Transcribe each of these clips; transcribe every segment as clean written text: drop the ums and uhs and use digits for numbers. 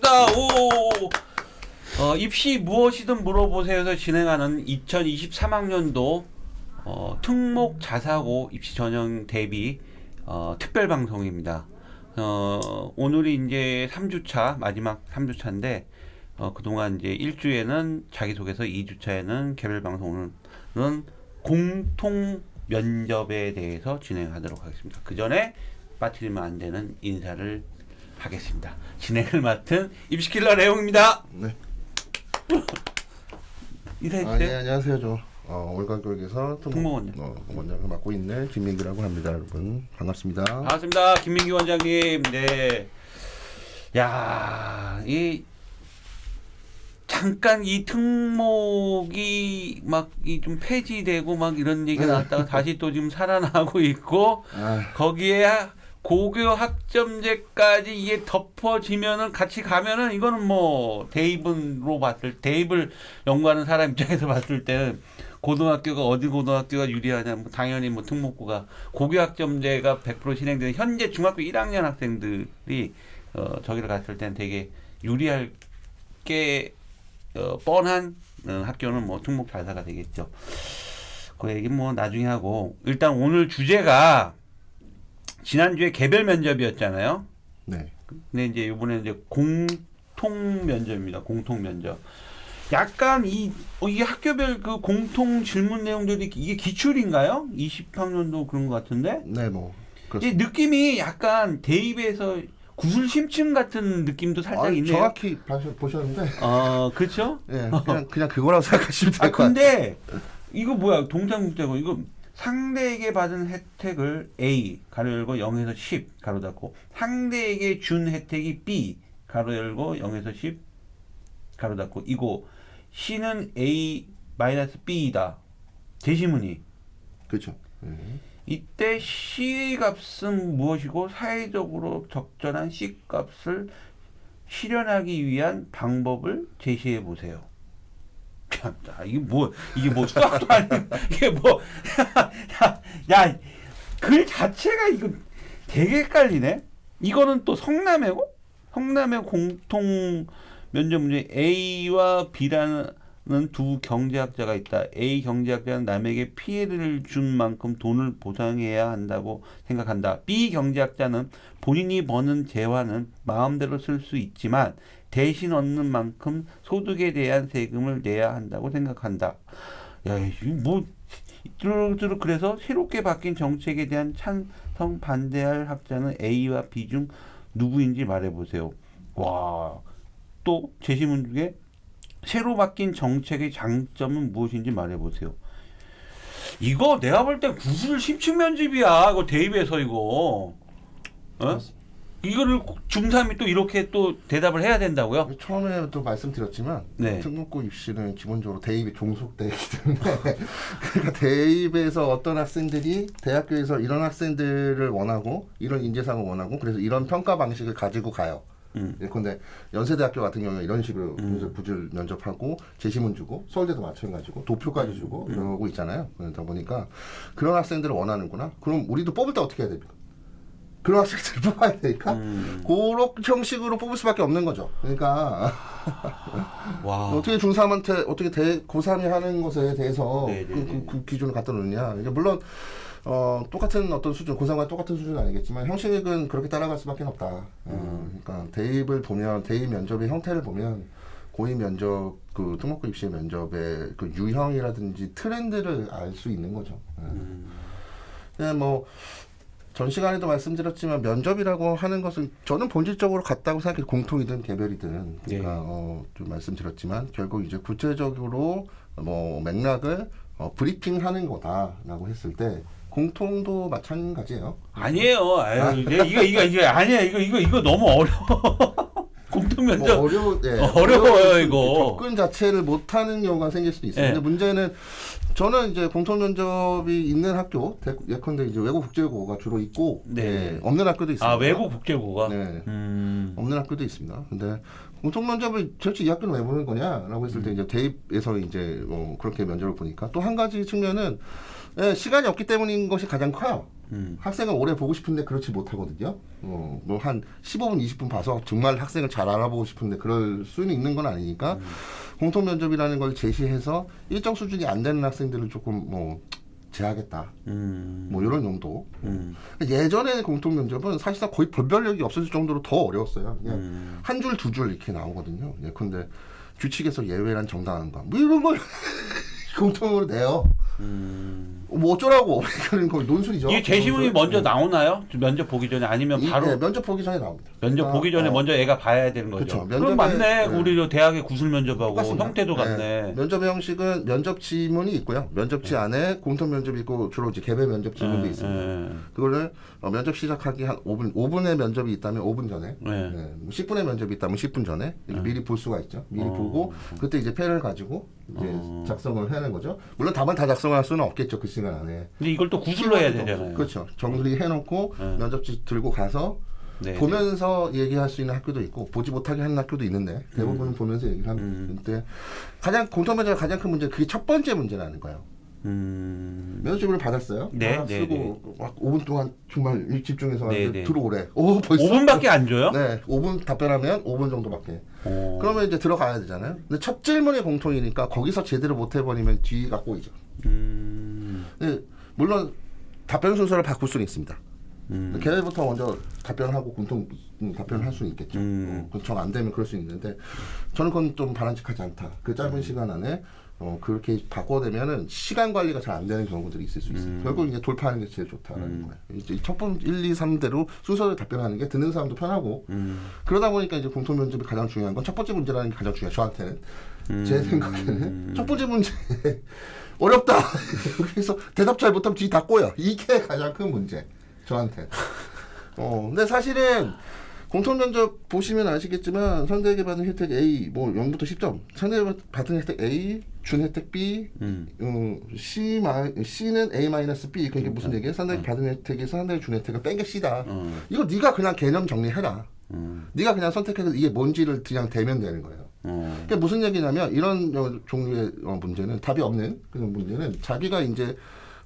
반갑습니다. 입시 무엇이든 물어보세요에서 진행하는 2023학년도 특목 자사고 입시 전형 대비 특별 방송입니다. 오늘이 이제 3주차, 마지막 3주차인데 그동안 이제 1주에는 자기소개서, 2주차에는 개별 방송은 공통 면접에 대해서 진행하도록 하겠습니다. 그 전에 빠뜨리면 안 되는 인사를 하겠습니다. 진행을 맡은 입시킬러 레옹입니다. 네. 인사해주세요. 네, 안녕하세요. 저 올가교육에서 특목원장을 맡고 있는 김민기라고 합니다. 여러분 반갑습니다. 반갑습니다. 김민기 원장님. 네. 야, 잠깐 이 특목이 막 좀 폐지되고 막 이런 얘기가 나왔다가 다시 또 지금 살아나고 있고 거기에 고교 학점제까지 이게 덮어지면은 같이 가면은 이거는 뭐 대입을 연구하는 사람 입장에서 봤을 때는 고등학교가 어디 고등학교가 유리하냐, 뭐 당연히 뭐 특목고가 고교 학점제가 100% 진행되는 현재 중학교 1학년 학생들이 저기를 갔을 때는 되게 유리할 게 뻔한 학교는 뭐 특목 자사가 되겠죠. 그 얘기 뭐 나중에 하고, 일단 오늘 주제가 지난주에 개별 면접이었잖아요. 네. 근데 이제 이번에 이제 공통 면접입니다. 공통 면접. 약간 이게 학교별 그 공통 질문 내용들이 이게 기출인가요? 20학년도 그런 것 같은데. 네, 뭐 이 느낌이 약간 대입에서 구술 심층 같은 느낌도 살짝 있네요. 정확히 보셨는데. 그렇죠? 네, 그냥 그거라고 생각하시면 될 것 같아요. 근데 이거 뭐야? 동장국제고 이거 상대에게 받은 혜택을 A 가로 열고 0에서 10 가로 닫고, 상대에게 준 혜택이 B 가로 열고 0에서 10 가로 닫고, 이거 C는 A 마이너스 B이다. 제시문이. 그렇죠. 이때 C 값은 무엇이고 사회적으로 적절한 C 값을 실현하기 위한 방법을 제시해 보세요. 이게 뭐 수학도 아니고 이게 뭐 야, 글 자체가 이거 되게 헷갈리네. 이거는 또 성남외고 공통 면접 문제. A와 B라는 두 경제학자가 있다. A 경제학자는 남에게 피해를 준 만큼 돈을 보상해야 한다고 생각한다. B 경제학자는 본인이 버는 재화는 마음대로 쓸 수 있지만 대신 얻는 만큼 소득에 대한 세금을 내야 한다고 생각한다. 야, 이거 뭐 뚜루뚜루. 그래서 새롭게 바뀐 정책에 대한 찬성 반대할 학자는 A와 B 중 누구인지 말해보세요. 와, 또 제시문 중에 새로 바뀐 정책의 장점은 무엇인지 말해보세요. 이거 내가 볼 땐 구술 심층 면접이야. 이거 대입에서 이거. 이거를 중3이 또 이렇게 또 대답을 해야 된다고요? 처음에도 말씀드렸지만 네. 특목고 입시는 기본적으로 대입이 종속되기 때문에 그러니까 대입에서 어떤 학생들이 대학교에서 이런 학생들을 원하고 이런 인재상을 원하고 그래서 이런 평가 방식을 가지고 가요. 예컨대 연세대학교 같은 경우는 이런 식으로 부질 면접하고 제시문 주고, 서울대도 마찬가지고 도표까지 주고 이러고 있잖아요. 그러다 보니까 그런 학생들을 원하는구나. 그럼 우리도 뽑을 때 어떻게 해야 됩니까? 그런 학생들을 뽑아야 되니까 그런 형식으로 뽑을 수밖에 없는 거죠. 그러니까 와. 어떻게 중3한테 어떻게 고3이 하는 것에 대해서 그 기준을 갖다 놓느냐. 그러니까 물론 똑같은 어떤 수준, 고3과 똑같은 수준은 아니겠지만 형식은 그렇게 따라갈 수밖에 없다. 그러니까 대입을 보면, 대입 면접의 형태를 보면 고입 면접, 그 특목고 입시 면접의 그 유형이라든지 트렌드를 알 수 있는 거죠. 그냥 뭐 전 시간에도 말씀드렸지만 면접이라고 하는 것은 저는 본질적으로 같다고 생각해요. 공통이든 개별이든. 그러니까 좀 말씀드렸지만 결국 이제 구체적으로 뭐 맥락을 브리핑하는 거다라고 했을 때 공통도 마찬가지예요. 아니에요. 이거 아니야. 이거 너무 어려워. 공통 면접 어려워요 이거. 접근 자체를 못하는 경우가 생길 수도 있어요. 근데 문제는 저는 이제 공통 면접이 있는 학교, 예컨대 이제 외국 국제고가 주로 있고, 없는 학교도 있습니다. 외국 국제고가? 네. 없는 학교도 있습니다. 근데 공통 면접을 도대체 이 학교는 왜 보는 거냐라고 했을 때 이제 대입에서 이제 그렇게 면접을 보니까 또 한 가지 측면은 시간이 없기 때문인 것이 가장 커요. 학생을 오래 보고 싶은데 그렇지 못하거든요. 뭐 한 15분, 20분 봐서 정말 학생을 잘 알아보고 싶은데 그럴 수는 있는 건 아니니까 공통 면접이라는 걸 제시해서 일정 수준이 안 되는 학생들을 조금 뭐 제하겠다. 뭐 이런 용도. 예전에 공통 면접은 사실상 거의 변별력이 없을 정도로 더 어려웠어요. 그냥 한 줄, 두 줄 이렇게 나오거든요. 예컨대 규칙에서 예외란 정당한가. 뭐 이런 걸 공통으로 내요. 뭐 어쩌라고 그런 거 논술이죠. 이게 제시문이 먼저 나오나요? 면접 보기 전에 아니면 바로? 네, 면접 보기 전에 나옵니다. 면접 보기 전에 먼저 애가 봐야 되는 거죠. 그렇죠. 그럼 맞네. 네. 우리 저 대학의 구술 면접하고 똑같습니다. 형태도 같네. 면접 형식은 면접 지문이 있고요. 면접지 안에 공통 면접이 있고 주로 이제 개별 면접 지문도 있습니다. 그거를 면접 시작하기 한 5분의 면접이 있다면 5분 전에, 뭐 10분의 면접이 있다면 10분 전에 미리 볼 수가 있죠. 미리 보고 그때 이제 패를 가지고 이제 작성을 해낸 거죠. 물론 답은 다 작성할 수는 없겠죠. 그 시간 안에. 근데 이걸 또 구술로 해야 되잖아요. 그렇죠. 정리해놓고 면접지 들고 가서 네. 보면서 얘기할 수 있는 학교도 있고 보지 못하게 하는 학교도 있는데 대부분은 보면서 얘기를 합니다. 근데 가장 공통 면접의 가장 큰 문제는 그게 첫 번째 문제라는 거예요. 면접을 받았어요. 네, 쓰고 막 5분 동안 정말 집중해서 네, 하는데 네. 들어오래. 오, 벌써 5분밖에 안 줘요? 네, 5분 답변하면 5분 정도밖에. 그러면 이제 들어가야 되잖아요. 근데 첫 질문이 공통이니까 거기서 제대로 못 해버리면 뒤가 꼬이죠. 네, 물론 답변 순서를 바꿀 수는 있습니다. 걔네부터 먼저 답변하고 공통 답변을 할 수는 있겠죠. 정 안 되면 그럴 수 있는데 저는 그건 좀 바람직하지 않다. 그 짧은 시간 안에 그렇게 바꿔내면은 시간 관리가 잘 안 되는 경우들이 있을 수 있어요. 결국 이제 돌파하는 게 제일 좋다라는 거예요. 이제 첫 번째 1, 2, 3대로 순서를 답변하는 게 듣는 사람도 편하고 그러다 보니까 이제 공통 면접이 가장 중요한 건 첫 번째 문제라는 게 가장 중요해요. 저한테는 제 생각에는 첫 번째 문제 어렵다. 그래서 대답 잘 못하면 뒤 다 꼬여. 이게 가장 큰 문제. 저한테. 근데 사실은 공통 면접 보시면 아시겠지만 상대에게 받은 혜택 A 뭐 0부터 10점. 상대에게 받은 혜택 A, 준 혜택 B, C는 A-B. 그게 무슨 얘기예요? 상대에게 받은 혜택에서 상대에게 준 혜택을 뺀 게 C다. 이거 네가 그냥 개념 정리해라. 네가 그냥 선택해서 이게 뭔지를 그냥 대면 되는 거예요. 그게 무슨 얘기냐면 이런 종류의 문제는 답이 없는 그런 문제는 자기가 이제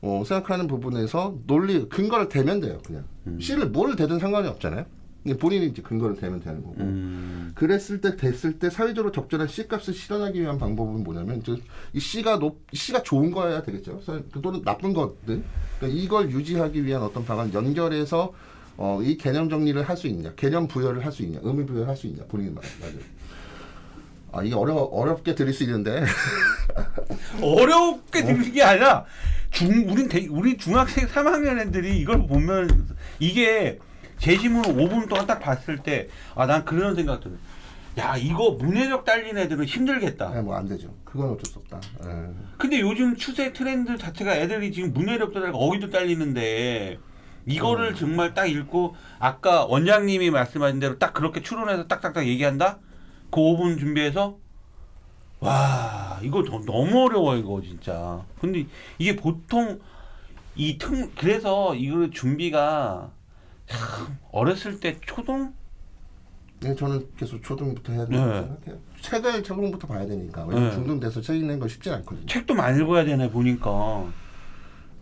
생각하는 부분에서 논리 근거를 대면 돼요. 그냥 C를 뭘 대든 상관이 없잖아요. 본인이 이제 근거를 대면 되는 거고. 그랬을 때 됐을 때 사회적으로 적절한 C 값을 실현하기 위한 방법은 뭐냐면 이 C가 좋은 거여야 되겠죠. 또는 나쁜 것들. 그러니까 이걸 유지하기 위한 어떤 방안 연결해서 이 개념 정리를 할 수 있냐, 개념 부여를 할 수 있냐, 의미 부여를 할 수 있냐, 본인이 말이에요. 이게 어렵게 들릴 수 있는데 어렵게 들리는 게 아니라 우리 중학생 3학년 애들이 이걸 보면 이게 제시문을 5분 동안 딱 봤을 때 난 그런 생각 들어요. 야, 이거 문해력 딸린 애들은 힘들겠다. 뭐 안 되죠. 그건 어쩔 수 없다. 근데 요즘 추세 트렌드 자체가 애들이 지금 문해력도 딸리고 어휘도 딸리는데 이거를 정말 딱 읽고 아까 원장님이 말씀하신 대로 딱 그렇게 추론해서 딱딱딱 얘기한다? 그 5분 준비해서 와, 이거 너무 어려워 이거 진짜. 근데 이게 보통 그래서 이거 준비가 참 어렸을 때 초등? 네, 저는 계속 초등부터 해야 된다고 생각해요. 책을 초등부터 봐야 되니까. 왜냐면 중등 돼서 책 읽는 거 쉽지 않거든요. 책도 많이 읽어야 되네 보니까.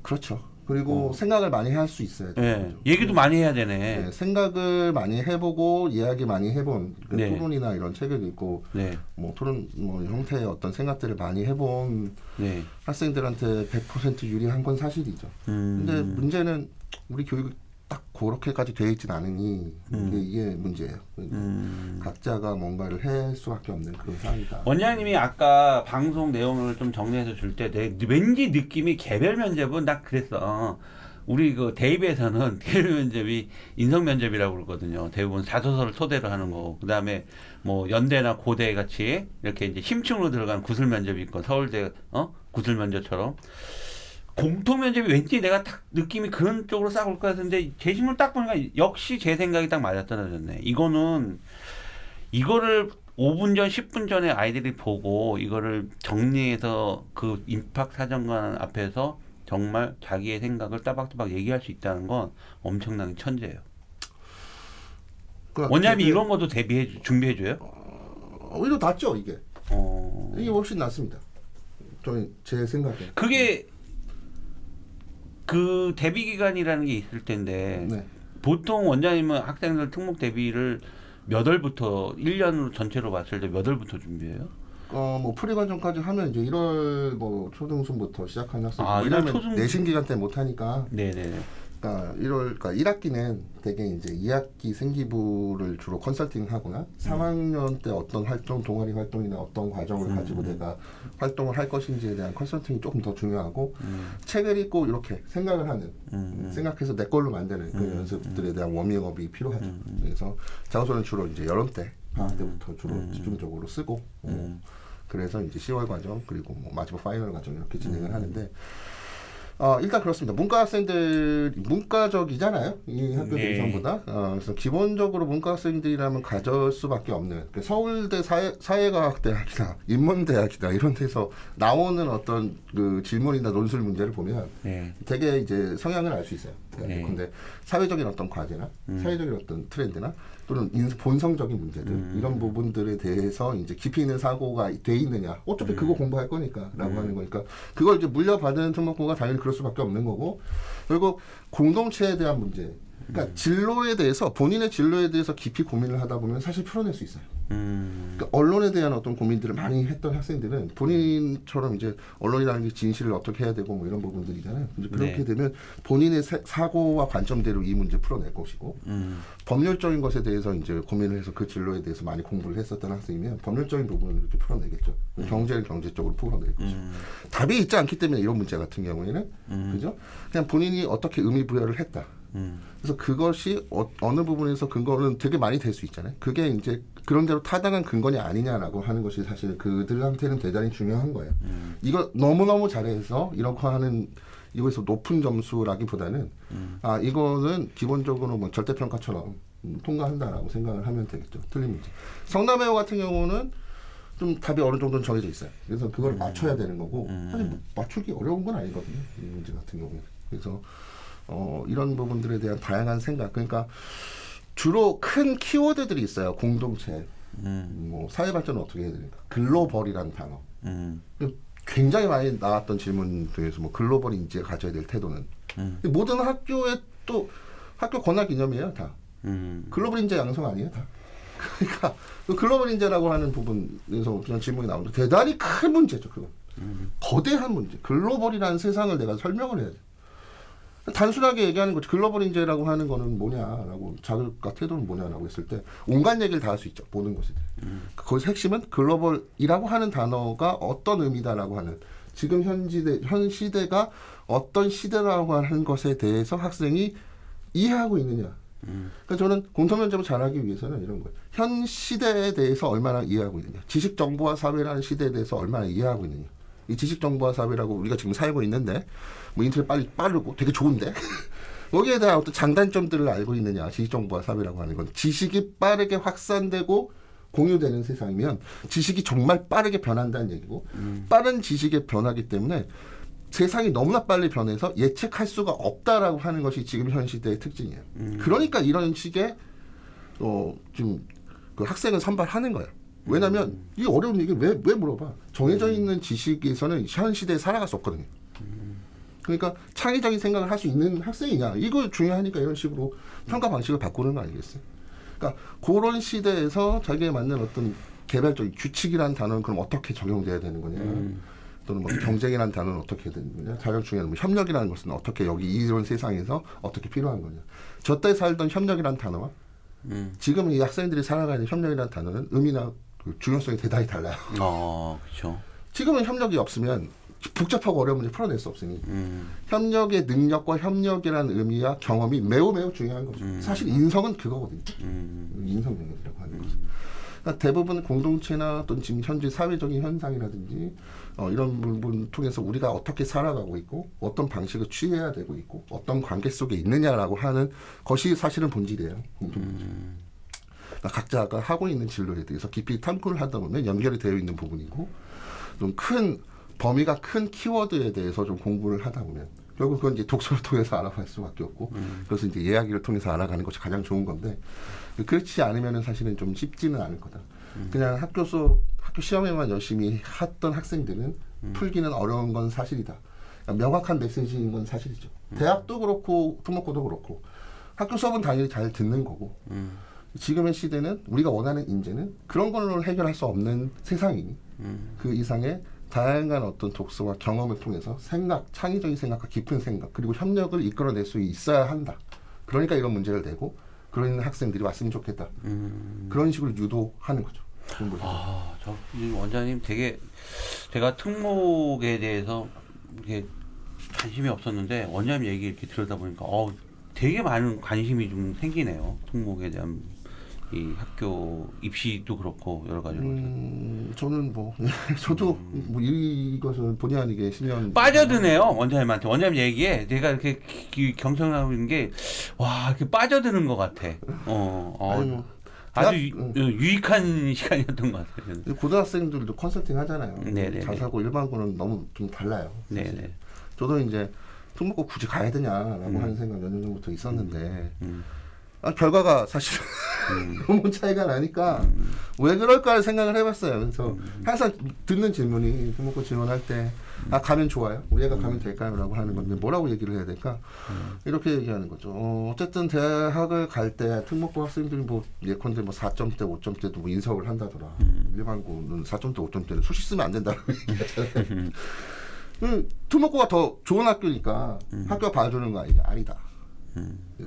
그렇죠. 그리고 생각을 많이 할 수 있어야 돼요. 얘기도 많이 해야 되네. 네, 생각을 많이 해보고 이야기 많이 해본 토론이나 이런 책을 읽고 뭐 토론 형태의 어떤 생각들을 많이 해본 학생들한테 100% 유리한 건 사실이죠. 근데 문제는 우리 교육이 딱 그렇게까지 되어 있진 않으니 이게 문제예요. 각자가 뭔가를 할 수밖에 없는 그런 상황이다. 원장님이 아까 방송 내용을 좀 정리해서 줄 때 왠지 느낌이 개별 면접은 딱 그랬어. 우리 그 대입에서는 개별 면접이 인성 면접이라고 그러거든요. 대부분 자소서를 토대로 하는 거. 그다음에 뭐 연대나 고대 같이 이렇게 이제 심층으로 들어간 구술 면접이 있고 서울대 구술 면접처럼 공통 면접이 왠지 내가 딱 느낌이 그런 쪽으로 싹 올 것 같은데 제시문 딱 보니까 역시 제 생각이 딱 맞아떨어졌네. 이거를 5분 전, 10분 전에 아이들이 보고 이거를 정리해서 그 입학 사정관 앞에서 정말 자기의 생각을 따박따박 얘기할 수 있다는 건 엄청난 천재예요. 원장님이 이런 것도 준비해줘요? 오히려 낫죠 이게. 이게 훨씬 낫습니다. 제 생각에. 그게 그 대비 기간이라는 게 있을 텐데 네. 보통 원장님은 학생들 특목 대비를 몇 월부터 1년으로 전체로 봤을 때 몇 월부터 준비해요? 뭐 프리관전까지 하면 이제 1월 뭐 초중순부터 시작하는 학생. 아, 왜냐면 초중- 내신 기간 때 못 하니까. 네네. 그러니까 1학기는 되게 이제 2학기 생기부를 주로 컨설팅하거나 3학년 때 어떤 활동, 동아리 활동이나 어떤 과정을 가지고 내가 활동을 할 것인지에 대한 컨설팅이 조금 더 중요하고 책을 읽고 이렇게 생각을 하는 생각해서 내 걸로 만드는 그 연습들에 대한 워밍업이 필요하죠. 그래서 자소서는 주로 이제 여름 때 방학 때부터 주로 집중적으로 쓰고 그래서 이제 10월 과정 그리고 뭐 마지막 파이널 과정 이렇게 진행을 하는데. 일단 그렇습니다. 문과 학생들 문과적이잖아요. 이 학교들이 네. 전부 다. 그래서 기본적으로 문과 학생들이라면 가질 수밖에 없는 그러니까 서울대 사회과학대학이나 인문대학이나 이런 데서 나오는 어떤 그 질문이나 논술 문제를 보면 네. 되게 이제 성향을 알 수 있어요. 네. 근데 사회적인 어떤 과제나 사회적인 어떤 트렌드나 또는 본성적인 문제들 이런 부분들에 대해서 이제 깊이 있는 사고가 돼 있느냐 어차피 그거 공부할 거니까라고 하는 거니까 그걸 이제 물려받은 특목고가 당연히 그럴 수밖에 없는 거고 그리고 공동체에 대한 문제 그러니까 진로에 대해서 본인의 진로에 대해서 깊이 고민을 하다 보면 사실 풀어낼 수 있어요. 그러니까 언론에 대한 어떤 고민들을 많이 했던 학생들은 본인처럼 이제 언론이라는 게 진실을 어떻게 해야 되고 뭐 이런 부분들이잖아요. 이제 그렇게 네. 되면 본인의 사고와 관점대로 이 문제 풀어낼 것이고 법률적인 것에 대해서 이제 고민을 해서 그 진로에 대해서 많이 공부를 했었던 학생이면 법률적인 부분을 이렇게 풀어내겠죠. 경제를 경제적으로 풀어낼 것이고 답이 있지 않기 때문에 이런 문제 같은 경우에는 그죠? 그냥 본인이 어떻게 의미 부여를 했다. 그래서 그것이 어느 부분에서 근거는 되게 많이 될 수 있잖아요. 그게 이제 그런 대로 타당한 근거냐 아니냐라고 하는 것이 사실 그들한테는 대단히 중요한 거예요. 이걸 너무너무 잘해서 이렇게 하는 이거에서 높은 점수라기보다는 이거는 기본적으로 뭐 절대평가처럼 통과한다라고 생각을 하면 되겠죠. 틀린 문제. 성남외고 같은 경우는 좀 답이 어느 정도는 정해져 있어요. 그래서 그걸 맞춰야 되는 거고 사실 뭐 맞추기 어려운 건 아니거든요. 이 문제 같은 경우는. 그래서 이런 부분들에 대한 다양한 생각. 그러니까 주로 큰 키워드들이 있어요. 공동체, 뭐 사회 발전을 어떻게 해야 되는가. 글로벌이라는 단어. 굉장히 많이 나왔던 질문 중에서 뭐 글로벌 인지에 가져야 될 태도는 모든 학교의 또 학교 권학 이념이에요. 다. 글로벌 인재 양성 아니에요. 다. 그러니까 그 글로벌 인재라고 하는 부분에서 그냥 질문이 나오는데 대단히 큰 문제죠. 그거. 거대한 문제. 글로벌이라는 세상을 내가 설명을 해야 돼. 단순하게 얘기하는 거지. 글로벌 인재라고 하는 거는 뭐냐라고 자극과 태도는 뭐냐라고 했을 때 온갖 얘기를 다 할 수 있죠. 모든 것에 대해. 거기서 핵심은 글로벌이라고 하는 단어가 어떤 의미다라고 하는 지금 현 시대가 어떤 시대라고 하는 것에 대해서 학생이 이해하고 있느냐. 그러니까 저는 공통면접을 잘하기 위해서는 이런 거예요. 현 시대에 대해서 얼마나 이해하고 있느냐. 지식정보화 사회라는 시대에 대해서 얼마나 이해하고 있느냐. 이 지식정보화 사회라고 우리가 지금 살고 있는데 뭐 인터넷 빠르고 되게 좋은데 여기에 대한 어떤 장단점들을 알고 있느냐. 지식정보화 사회라고 하는 건 지식이 빠르게 확산되고 공유되는 세상이면 지식이 정말 빠르게 변한다는 얘기고 빠른 지식의 변화기 때문에 세상이 너무나 빨리 변해서 예측할 수가 없다라고 하는 것이 지금 현 시대의 특징이에요. 그러니까 이런 식의 좀 그 학생을 선발하는 거예요. 왜냐하면 이 어려운 얘기 왜 물어봐? 정해져 있는 지식에서는 현 시대에 살아갈 수 없거든요. 그러니까 창의적인 생각을 할 수 있는 학생이냐 이거 중요하니까 이런 식으로 평가 방식을 바꾸는 거 아니겠어요? 그러니까 그런 시대에서 자기에 맞는 어떤 개별적인 규칙이라는 단어는 그럼 어떻게 적용돼야 되는 거냐? 또는 뭐 경쟁이라는 단어는 어떻게 되는 거냐? 가장 중요한 뭐 협력이라는 것은 어떻게 여기 이런 세상에서 어떻게 필요한 거냐? 저 때 살던 협력이라는 단어와 지금 이 학생들이 살아가는 협력이라는 단어는 의미나 그 중요성이 대단히 달라요. 그렇죠. 지금은 협력이 없으면 복잡하고 어려운 문제 풀어낼 수 없으니 협력의 능력과 협력이라는 의미와 경험이 매우 중요한 거죠. 사실 인성은 그거거든요. 인성 능력이라고 하는 것은. 그러니까 대부분 공동체나 또는 지금 현재 사회적인 현상이라든지 이런 부분 통해서 우리가 어떻게 살아가고 있고 어떤 방식을 취해야 되고 있고 어떤 관계 속에 있느냐라고 하는 것이 사실은 본질이에요. 그러니까 각자가 하고 있는 진로에 대해서 깊이 탐구를 하다 보면 연결이 되어 있는 부분이고 좀 큰 범위가 큰 키워드에 대해서 좀 공부를 하다 보면 결국 그건 이제 독서를 통해서 알아갈 수밖에 없고 그래서 이제 이야기를 통해서 알아가는 것이 가장 좋은 건데 그렇지 않으면은 사실은 좀 쉽지는 않을 거다. 그냥 학교 시험에만 열심히 했던 학생들은 풀기는 어려운 건 사실이다. 명확한 메시지인 건 사실이죠. 대학도 그렇고 특목고도 그렇고 학교 수업은 당연히 잘 듣는 거고 지금의 시대는 우리가 원하는 인재는 그런 걸로 해결할 수 없는 세상이니 그 이상의 다양한 어떤 독서와 경험을 통해서 생각, 창의적인 생각과 깊은 생각 그리고 협력을 이끌어낼 수 있어야 한다. 그러니까 이런 문제를 내고 그런 학생들이 왔으면 좋겠다. 그런 식으로 유도하는 거죠. 저 원장님 되게 제가 특목에 대해서 이렇게 관심이 없었는데 원장님 얘기 이렇게 들으다 보니까 되게 많은 관심이 좀 생기네요. 특목에 대한 이 학교 입시도 그렇고 여러 가지로. 저는 저도 이것은 본의 아니게 10년 빠져드네요. 원장님한테. 원장님 얘기에 내가 이렇게 경청하고 있는 게 와 이렇게 빠져드는 것 같아. 아주 유익한 시간이었던 것 같아요. 고등학생들도 컨설팅 하잖아요. 네네. 자사고 일반고는 너무 좀 달라요. 네네. 저도 이제 특목고 굳이 가야 되냐라고 하는 생각 몇 년 전부터 있었는데 결과가 사실 너무 차이가 나니까 왜 그럴까 생각을 해봤어요. 그래서 항상 듣는 질문이 특목고 지원할 때 가면 좋아요. 우리 애가 가면 될까요? 라고 하는 건데 뭐라고 얘기를 해야 될까? 이렇게 얘기하는 거죠. 어쨌든 대학을 갈 때 특목고 학생들이 예컨대 4점대, 5점대도 인서울 한다더라. 일반고는 4점대, 5점대는 수시 쓰면 안 된다고 얘기하잖아요. 특목고가 더 좋은 학교니까 학교가 봐주는 거 아니다.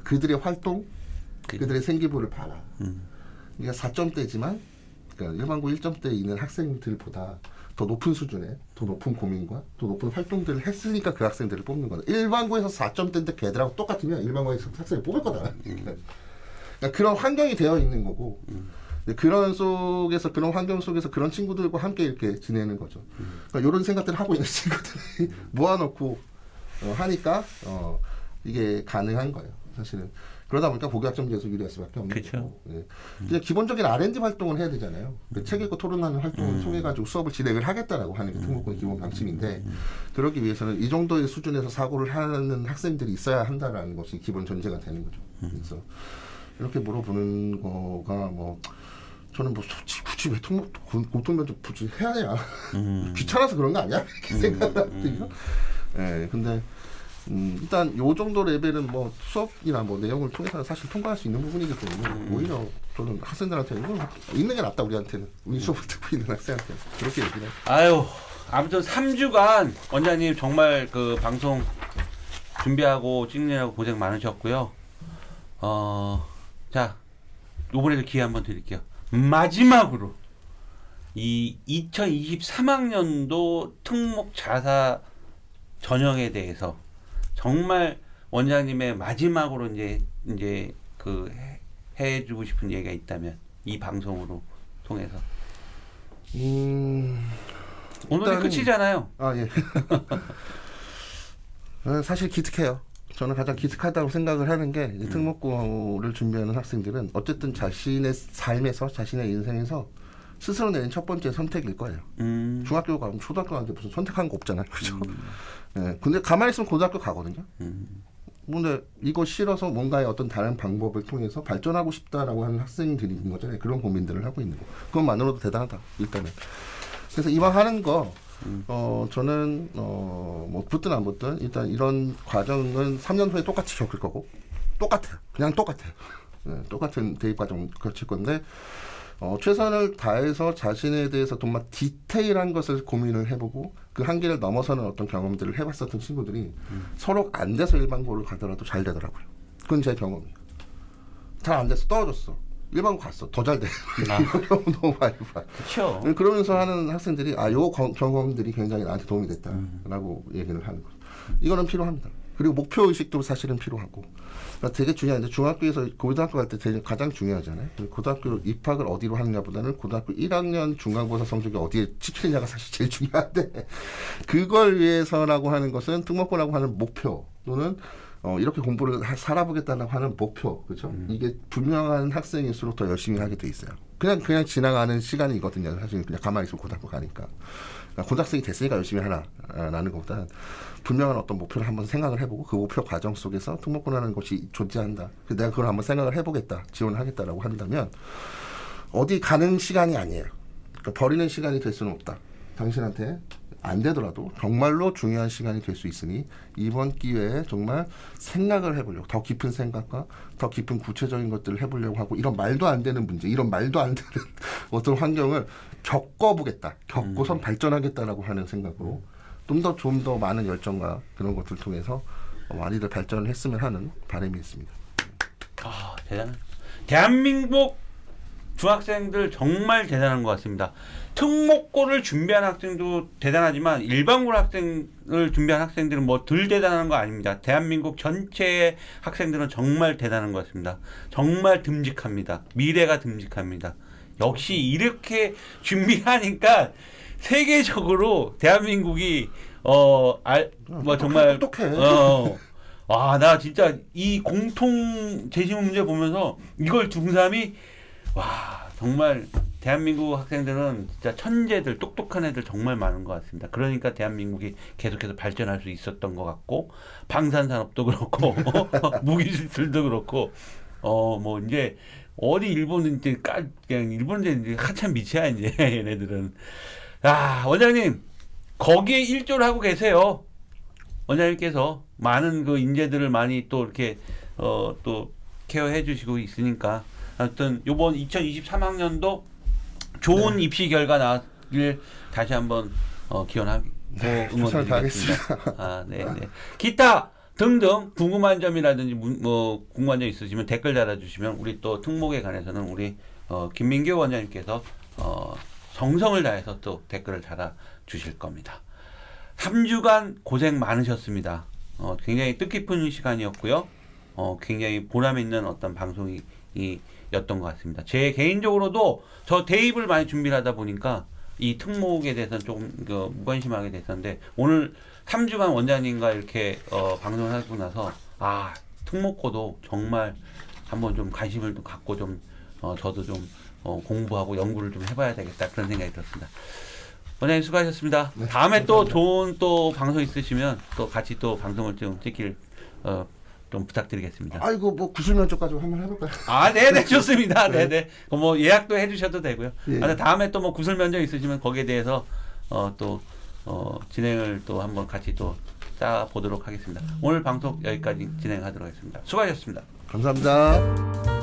그들의 활동, 그들의 생기부를 봐라. 그러니까 4점대지만 그러니까 일반고 1점대에 있는 학생들보다 더 높은 수준의 더 높은 고민과 더 높은 활동들을 했으니까 그 학생들을 뽑는 거다. 일반고에서 4점대인데 걔들하고 똑같으면 일반고에서 학생을 뽑을 거다. 그러니까 그런 환경이 되어 있는 거고 그런 속에서 그런 환경 속에서 그런 친구들과 함께 이렇게 지내는 거죠. 그러니까 이런 생각들을 하고 있는 친구들이 모아놓고 하니까 이게 가능한 거예요. 사실은 그러다 보니까 고교학점제에서 유리할 수밖에 없는 그쵸. 거고. 그냥 기본적인 R&D 활동을 해야 되잖아요. 책 읽고 토론하는 활동을 통해 가지고 수업을 진행을 하겠다라고 하는 게 특목고의 기본 방침인데 그러기 위해서는 이 정도의 수준에서 사고를 하는 학생들이 있어야 한다라는 것이 기본 전제가 되는 거죠. 그래서 이렇게 물어보는 거가 저는 굳이 왜 공통면접 굳이 해야 되냐 귀찮아서 그런 거 아니야 이렇게 생각하거든요. 근데 일단 요 정도 레벨은 수업이나 내용을 통해서 사실 통과할 수 있는 부분이기 때문에 오히려 저는 학생들한테는 이건 있는 게 낫다. 우리한테는 우리 수업을 듣고 있는 학생한테 그렇게 얘기를 해요. 아무튼 3주간 원장님 정말 그 방송 준비하고 찍느라고 고생 많으셨고요. 자 이번에도 기회 한번 드릴게요. 마지막으로 이 2023학년도 특목 자사 전형에 대해서 정말 원장님의 마지막으로 이제 그 해주고 싶은 얘기가 있다면 이 방송으로 통해서 오늘이 끝이잖아요. 예. 사실 기특해요. 저는 가장 기특하다고 생각을 하는 게 특목고를 준비하는 학생들은 어쨌든 자신의 삶에서 자신의 인생에서 스스로 내린 첫 번째 선택일 거예요. 중학교 가면 초등학교 가는데 무슨 선택한 거 없잖아요. 그죠? 근데 가만히 있으면 고등학교 가거든요. 근데 이거 싫어서 뭔가의 어떤 다른 방법을 통해서 발전하고 싶다라고 하는 학생들인 거잖아요. 그런 고민들을 하고 있는 거. 그것만으로도 대단하다. 일단은. 그래서 이왕 하는 거 저는 붙든 안 붙든 일단 이런 과정은 3년 후에 똑같이 겪을 거고 똑같아요. 그냥 똑같아요. 똑같은 대입 과정 거칠 건데 최선을 다해서 자신에 대해서 정말 디테일한 것을 고민을 해보고 그 한계를 넘어서는 어떤 경험들을 해봤었던 친구들이 서로 안 돼서 일반고를 가더라도 잘 되더라고요. 그건 제 경험이에요. 잘 안 돼서 떨어졌어. 일반고 갔어. 더 잘 돼. 이런 경험 너무 많이 봐. 그렇죠. 그러면서 하는 학생들이 요 경험들이 굉장히 나한테 도움이 됐다라고 얘기를 하는 거죠. 이거는 필요합니다. 그리고 목표 의식도 사실은 필요하고. 그러니까 되게 중요한데 중학교에서 고등학교 갈 때 되게 가장 중요하잖아요. 고등학교 입학을 어디로 하느냐보다는 고등학교 1학년 중간고사 성적이 어디에 찍히느냐가 사실 제일 중요한데 그걸 위해서라고 하는 것은 특목고라고 하는 목표 또는 이렇게 공부를 살아보겠다고 하는 목표, 그렇죠? 이게 분명한 학생일수록 더 열심히 하게 돼 있어요. 그냥 지나가는 시간이거든요. 사실 그냥 가만히 있으면 고등학교 가니까. 그러니까 고등학생이 됐으니까 열심히 하라라는 것보다 분명한 어떤 목표를 한번 생각을 해보고 그 목표 과정 속에서 특목고라는 것이 존재한다. 내가 그걸 한번 생각을 해보겠다, 지원을 하겠다라고 한다면 어디 가는 시간이 아니에요. 그러니까 버리는 시간이 될 수는 없다. 당신한테 안 되더라도 정말로 중요한 시간이 될 수 있으니 이번 기회에 정말 생각을 해보려고 더 깊은 생각과 더 깊은 구체적인 것들을 해보려고 하고 이런 말도 안 되는 문제, 이런 말도 안 되는 어떤 환경을 겪어보겠다, 겪고선 발전하겠다라고 하는 생각으로 좀 더 많은 열정과 그런 것들 통해서 많이들 발전을 했으면 하는 바람이 있습니다. 아, 대단한. 대한민국 중학생들 정말 대단한 것 같습니다. 특목고를 준비한 학생도 대단하지만 일반고 학생을 준비한 학생들은 뭐 덜 대단한 거 아닙니다. 대한민국 전체의 학생들은 정말 대단한 것 같습니다. 정말 듬직합니다. 미래가 듬직합니다. 역시 이렇게 준비하니까 세계적으로 대한민국이 뭐 정말 똑똑해. 와, 나 진짜 이 공통 제시문 문제 보면서 이걸 중3이 와, 정말 대한민국 학생들은 진짜 천재들, 똑똑한 애들 정말 많은 것 같습니다. 그러니까 대한민국이 계속해서 발전할 수 있었던 것 같고, 방산산업도 그렇고, 무기술도 그렇고, 뭐 이제 어디 일본은 이제 그냥 일본은 이제 한참 밑이야 이제 얘네들은. 아, 원장님 거기에 일조를 하고 계세요. 원장님께서 많은 그 인재들을 많이 또 이렇게 또 케어해 주시고 있으니까 하여튼 요번 2023학년도 좋은 입시 결과 나길 다시 한번 기원하고 응원드리겠습니다. 아, 네, 네. 기타 등등 궁금한 점이라든지 뭐 궁금한 점 있으시면 댓글 달아주시면 우리 또 특목에 관해서는 우리 김민규 원장님께서 정성을 다해서 또 댓글을 달아주실 겁니다. 3주간 고생 많으셨습니다. 굉장히 뜻깊은 시간이었고요. 굉장히 보람 있는 어떤 방송이었던 것 같습니다. 제 개인적으로도 저 대입을 많이 준비를 하다 보니까 이 특목에 대해서는 조금 무관심하게 됐었는데 오늘 3주간 원장님과 이렇게 방송을 하고 나서 아, 특목고도 정말 한번 좀 관심을 좀 갖고 좀 저도 좀 공부하고 연구를 좀 해봐야 되겠다 그런 생각이 들었습니다. 원장님 수고하셨습니다. 네, 다음에 감사합니다. 또 좋은 또 방송 있으시면 또 같이 또 방송을 좀 찍길 좀 부탁드리겠습니다. 아이고 뭐 구술면접까지 한번 해볼까요? 아, 네네 좋습니다. 네. 네네. 뭐 예약도 해주셔도 되고요. 예. 다음에 또 뭐 구술면접 있으시면 거기에 대해서 또 진행을 또 한번 같이 또 짜 보도록 하겠습니다. 오늘 방송 여기까지 진행하도록 하겠습니다. 수고하셨습니다. 감사합니다.